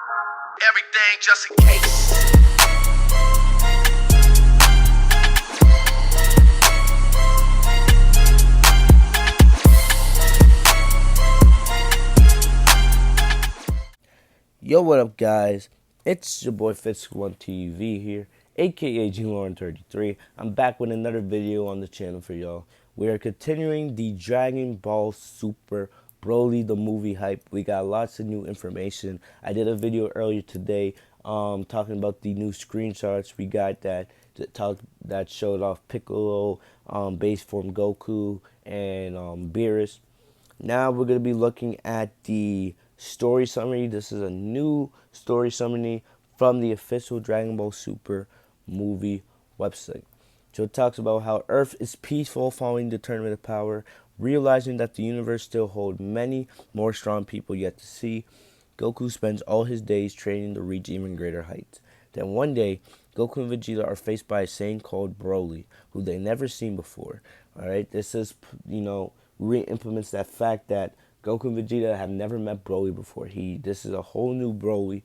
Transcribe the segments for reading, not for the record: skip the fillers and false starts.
Everything just in case. Yo, what up, guys? It's your boy Fitz1TV here, aka GLauren33. I'm back with another video on the channel for y'all. We are continuing the Dragon Ball Super Broly the movie hype. We got lots of new information. I did a video earlier today talking about the new screenshots we got that showed off Piccolo, base form Goku, and Beerus. Now we're going to be looking at the story summary. This is a new story summary from the official Dragon Ball Super movie website. So it talks about how Earth is peaceful following the Tournament of Power, realizing that the universe still holds many more strong people yet to see. Goku spends all his days training to reach even greater heights. Then one day, Goku and Vegeta are faced by a Saiyan called Broly, who they never seen before. Alright, this is, re-implements that fact that Goku and Vegeta have never met Broly before. This is a whole new Broly.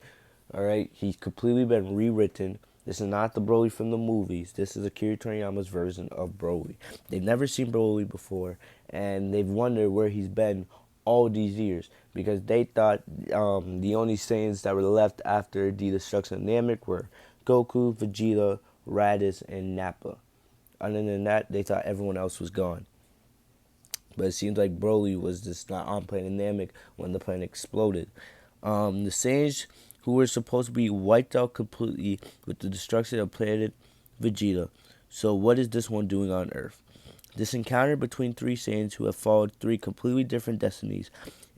Alright, he's completely been rewritten. This is not the Broly from the movies. This is Akira Toriyama's version of Broly. They've never seen Broly before, and they've wondered where he's been all these years, because they thought the only Saiyans that were left after the destruction of Namek were Goku, Vegeta, Raditz, and Nappa. Other than that, they thought everyone else was gone. But it seems like Broly was just not on planet Namek when the planet exploded. The Saiyans who were supposed to be wiped out completely with the destruction of planet Vegeta. So what is this one doing on Earth? This encounter between three Saiyans who have followed three completely different destinies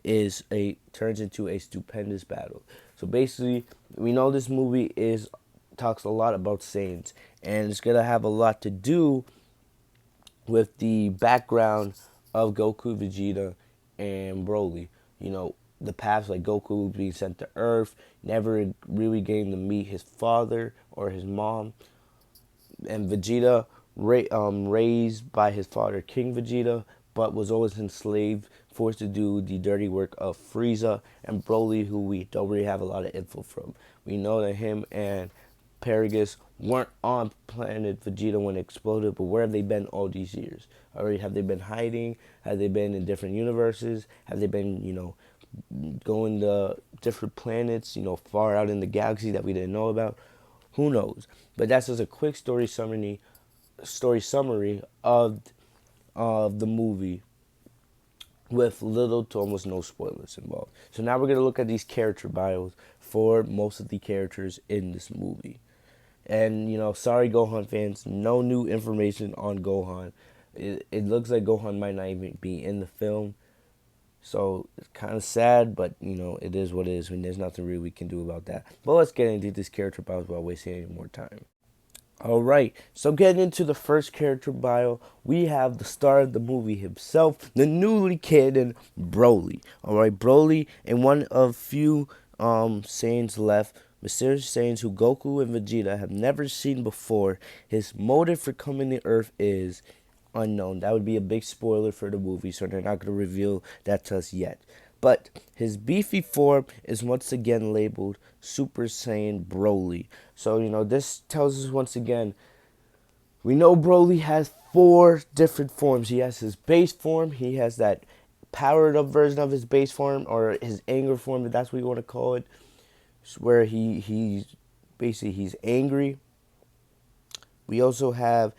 turns into a stupendous battle. So basically, we know this movie talks a lot about Saiyans, and it's gonna have a lot to do with the background of Goku, Vegeta, and Broly. The past, like Goku being sent to Earth, never really getting to meet his father or his mom, and Vegeta raised by his father, King Vegeta, but was always enslaved, forced to do the dirty work of Frieza, and Broly, who we don't really have a lot of info from. We know that him and Paragus weren't on planet Vegeta when it exploded, but where have they been all these years? Already, have they been hiding? Have they been in different universes? Have they been, going to different planets, far out in the galaxy that we didn't know about? Who knows? But that's just a quick story summary of the movie, with little to almost no spoilers involved. So now we're going to look at these character bios for most of the characters in this movie. And, sorry Gohan fans, no new information on Gohan. It looks like Gohan might not even be in the film. So it's kind of sad, but, it is what it is. I mean, there's nothing really we can do about that. But let's get into this character bios without wasting any more time. Alright, so getting into the first character bio, we have the star of the movie himself, the newly canon Broly. Alright, Broly, and one of few Saiyans left, mysterious Saiyans who Goku and Vegeta have never seen before. His motive for coming to Earth is unknown. That would be a big spoiler for the movie, so they're not going to reveal that to us yet. But his beefy form is once again labeled Super Saiyan Broly. So, this tells us once again, we know Broly has 4 different forms. He has his base form, he has that powered up version of his base form, or his anger form, if that's what you want to call it, where he's angry. We also have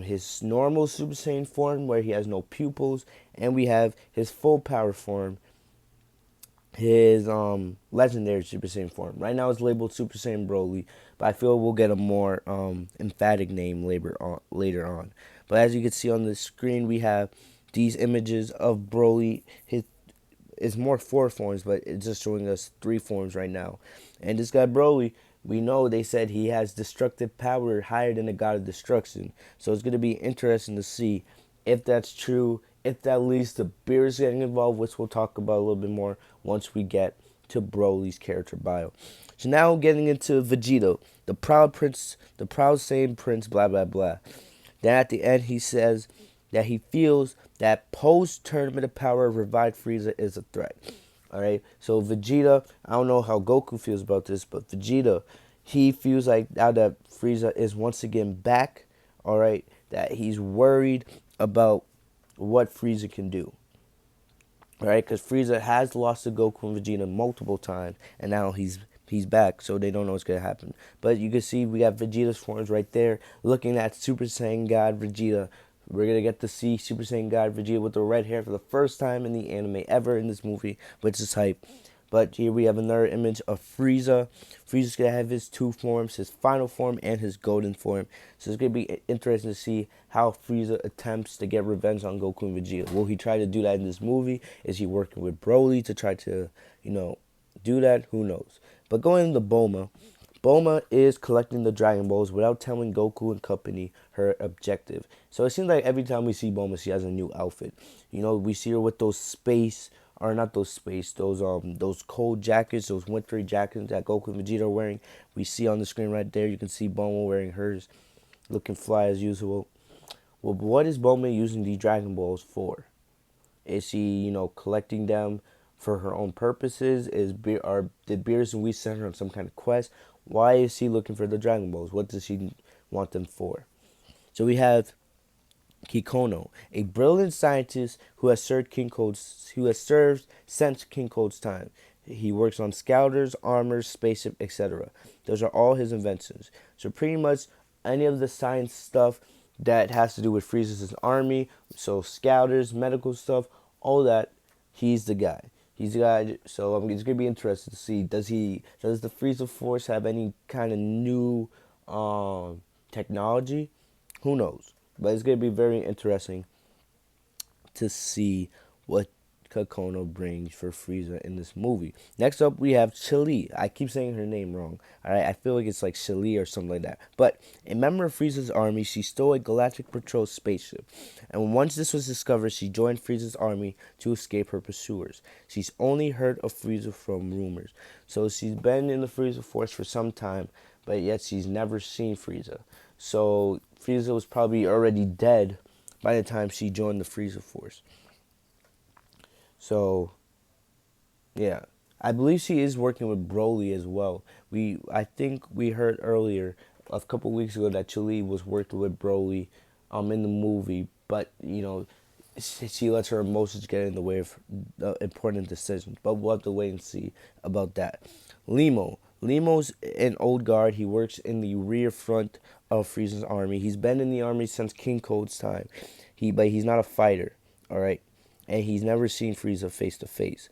his normal Super Saiyan form, where he has no pupils, and we have his full power form, his legendary Super Saiyan form. Right now it's labeled Super Saiyan Broly, but I feel we'll get a more emphatic name later on. But as you can see on the screen, we have these images of Broly. It's more 4 forms, but it's just showing us 3 forms right now. And this guy Broly, we know they said he has destructive power higher than the God of Destruction. So it's going to be interesting to see if that's true, if that leads to Beerus getting involved, which we'll talk about a little bit more once we get to Broly's character bio. So now getting into Vegeta, the proud Saiyan prince, blah, blah, blah. Then at the end he says that he feels that post-Tournament of Power revived Frieza is a threat. All right. So Vegeta, I don't know how Goku feels about this, but Vegeta, he feels like now that Frieza is once again back, all right, that he's worried about what Frieza can do. All right, because Frieza has lost to Goku and Vegeta multiple times, and now he's back, so they don't know what's gonna happen. But you can see we got Vegeta's forms right there, looking at Super Saiyan God Vegeta. We're gonna get to see Super Saiyan God Vegeta with the red hair for the first time in the anime ever in this movie, which is hype. But here we have another image of Frieza. Frieza's gonna have his two forms, his final form and his golden form. So it's gonna be interesting to see how Frieza attempts to get revenge on Goku and Vegeta. Will he try to do that in this movie? Is he working with Broly to try to, do that? Who knows? But going into Bulma, Bulma is collecting the Dragon Balls without telling Goku and company her objective. So it seems like every time we see Bulma, she has a new outfit. We see her with those space, or not those space, those cold jackets, those wintry jackets that Goku and Vegeta are wearing. We see on the screen right there. You can see Bulma wearing hers, looking fly as usual. Well, what is Bulma using these Dragon Balls for? Is she, collecting them for her own purposes? Did Beerus and Whis send her on some kind of quest? Why is she looking for the Dragon Balls? What does she want them for? So we have Kikono, a brilliant scientist who has served since King Cold's time. He works on scouters, armors, spaceship, etc. Those are all his inventions. So pretty much any of the science stuff that has to do with Frieza's army, so scouters, medical stuff, all that, he's the guy. He's the guy. So it's gonna be interesting to see does the Frieza Force have any kind of new technology? Who knows? But it's gonna be very interesting to see what Kakono brings for Frieza in this movie. Next up, we have Chili. I keep saying her name wrong. All right, I feel like it's like Chili or something like that. But a member of Frieza's army, she stole a Galactic Patrol spaceship. And once this was discovered, she joined Frieza's army to escape her pursuers. She's only heard of Frieza from rumors. So she's been in the Frieza Force for some time, but yet she's never seen Frieza. So Frieza was probably already dead by the time she joined the Frieza Force. So, yeah. I believe she is working with Broly as well. I think we heard earlier a couple weeks ago that Chili was working with Broly in the movie, but she lets her emotions get in the way of important decisions. But we'll have to wait and see about that. Lemo's an old guard. He works in the rear front of Frieza's army. He's been in the army since King Cold's time. But he's not a fighter, all right, and he's never seen Frieza face to face.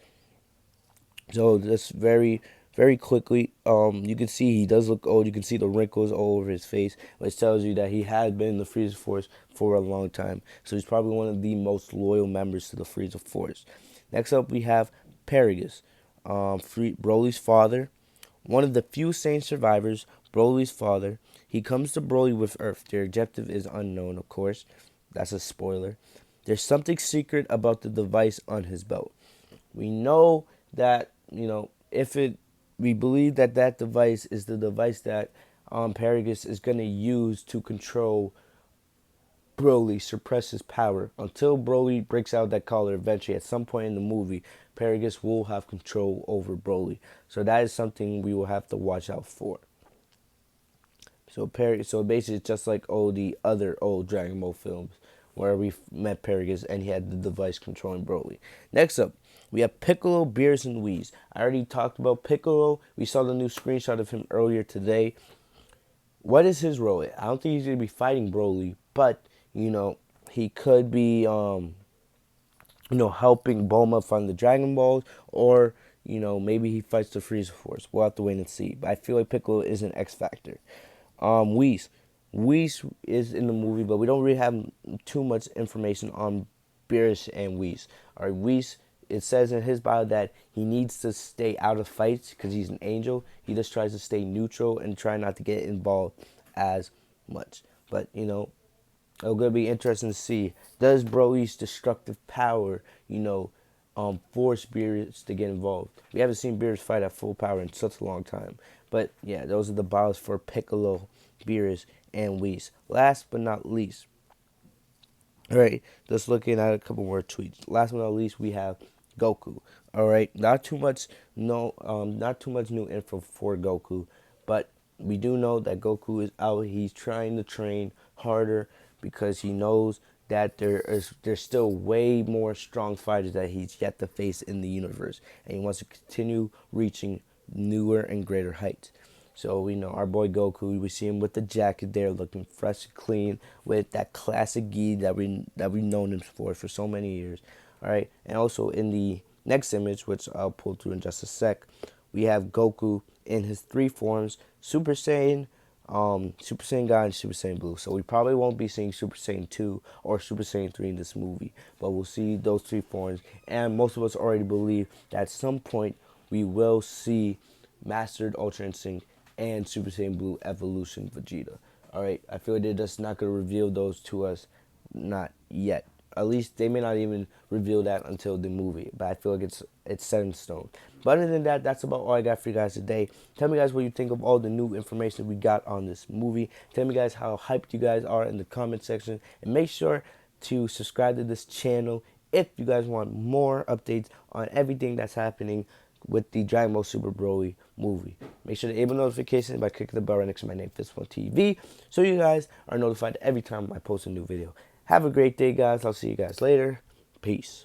So just very, very quickly, you can see he does look old. You can see the wrinkles all over his face, which tells you that he had been in the Frieza Force for a long time. So he's probably one of the most loyal members to the Frieza Force. Next up, we have Paragus, Broly's father, one of the few sane survivors. Broly's father. He comes to Broly with Earth. Their objective is unknown, of course. That's a spoiler. There's something secret about the device on his belt. We know that, we believe that that device is the device that Paragus is going to use to control Broly, suppress his power. Until Broly breaks out that collar eventually, at some point in the movie, Paragus will have control over Broly. So that is something we will have to watch out for. So basically, it's just like all the other old Dragon Ball films where we met Paragus and he had the device controlling Broly. Next up, we have Piccolo, Beerus, and Whis. I already talked about Piccolo. We saw the new screenshot of him earlier today. What is his role? I don't think he's going to be fighting Broly, but, he could be, helping Bulma find the Dragon Balls, or, maybe he fights the Frieza Force. We'll have to wait and see. But I feel like Piccolo is an X Factor. Whis. Whis is in the movie, but we don't really have too much information on Beerus and Whis. All right, Whis, it says in his bio that he needs to stay out of fights because he's an angel. He just tries to stay neutral and try not to get involved as much. But, it's going to be interesting to see. Does Broly's destructive power, force Beerus to get involved? We haven't seen Beerus fight at full power in such a long time. But, yeah, those are the bios for Piccolo, Beerus, and Whis. Last but not least, all right, just looking at a couple more tweets. Last but not least, we have Goku. All right, not too much, no, not too much new info for Goku, but we do know that Goku is out. He's trying to train harder because he knows that there's still way more strong fighters that he's yet to face in the universe, and he wants to continue reaching newer and greater heights. So we know our boy Goku. We see him with the jacket there, looking fresh and clean, with that classic gi that we've known him for so many years. All right, and also in the next image, which I'll pull through in just a sec, we have Goku in his three forms: Super Saiyan, Super Saiyan God, and Super Saiyan Blue. So we probably won't be seeing Super Saiyan 2 or Super Saiyan 3 in this movie, but we'll see those three forms. And most of us already believe that at some point we will see Mastered Ultra Instinct and Super Saiyan Blue Evolution Vegeta. Alright, I feel like they're just not going to reveal those to us, not yet. At least they may not even reveal that until the movie, but I feel like it's set in stone. But other than that, that's about all I got for you guys today. Tell me guys what you think of all the new information we got on this movie. Tell me guys how hyped you guys are in the comment section, and make sure to subscribe to this channel if you guys want more updates on everything that's happening with the Dragon Ball Super Broly movie. Make sure to enable notifications by clicking the bell right next to my name, Fistful TV, so you guys are notified every time I post a new video. Have a great day, guys. I'll see you guys later. Peace.